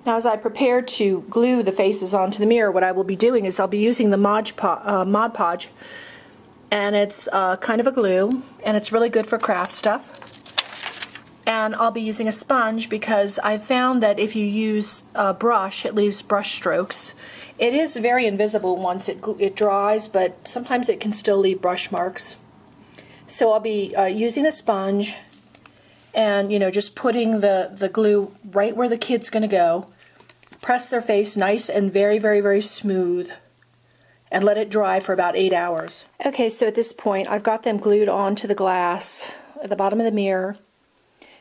Now as I prepare to glue the faces onto the mirror, what I will be doing is I'll be using the Mod Podge, and it's kind of a glue, and it's really good for craft stuff. And I'll be using a sponge because I found that if you use a brush, it leaves brush strokes. It is very invisible once it dries, but sometimes it can still leave brush marks. So I'll be using the sponge and, just putting the glue right where the kid's going to go. Press their face nice and very, very, very smooth, and let it dry for about 8 hours. Okay, so at this point I've got them glued onto the glass at the bottom of the mirror.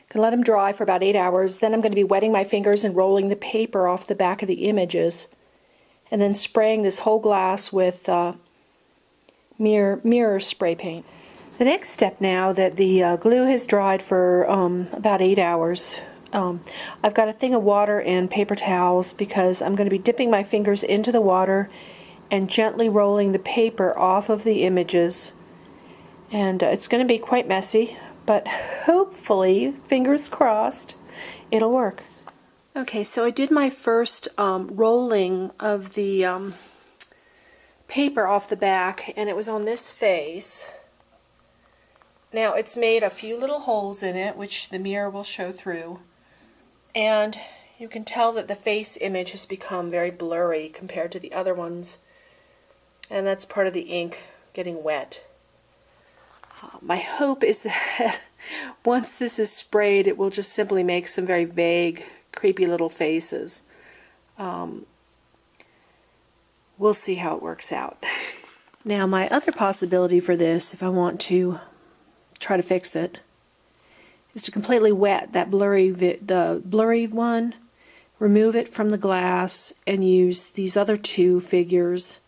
Gonna let them dry for about 8 hours. Then I'm going to be wetting my fingers and rolling the paper off the back of the images, and then spraying this whole glass with mirror spray paint. The next step, now that the glue has dried for about 8 hours, I've got a thing of water and paper towels because I'm going to be dipping my fingers into the water and gently rolling the paper off of the images. And it's going to be quite messy, but hopefully, fingers crossed, it'll work. Okay, so I did my first rolling of the paper off the back, and it was on this face. Now it's made a few little holes in it, which the mirror will show through, and you can tell that the face image has become very blurry compared to the other ones, and that's part of the ink getting wet. My hope is that once this is sprayed, it will just simply make some very vague, creepy little faces. We'll see how it works out. Now, my other possibility for this, if I want to try to fix it, is to completely wet that the blurry one, remove it from the glass, and use these other two figures,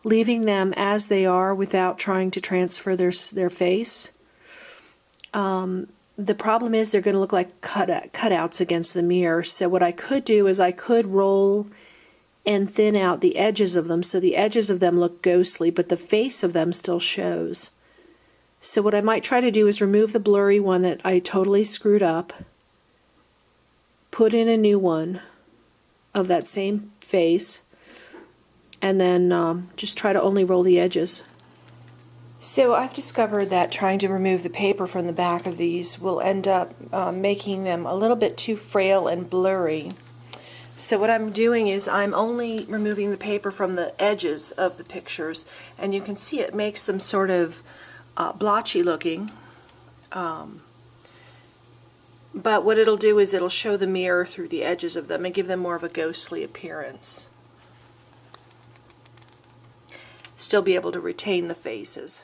leaving them as they are without trying to transfer their face. The problem is they're going to look like cutouts against the mirror. So what I could do is I could roll and thin out the edges of them so the edges of them look ghostly, but the face of them still shows. So what I might try to do is remove the blurry one that I totally screwed up, put in a new one of that same face, and then just try to only roll the edges. So I've discovered that trying to remove the paper from the back of these will end up making them a little bit too frail and blurry. So what I'm doing is I'm only removing the paper from the edges of the pictures, and you can see it makes them sort of blotchy looking. But what it'll do is it'll show the mirror through the edges of them and give them more of a ghostly appearance. Still be able to retain the faces.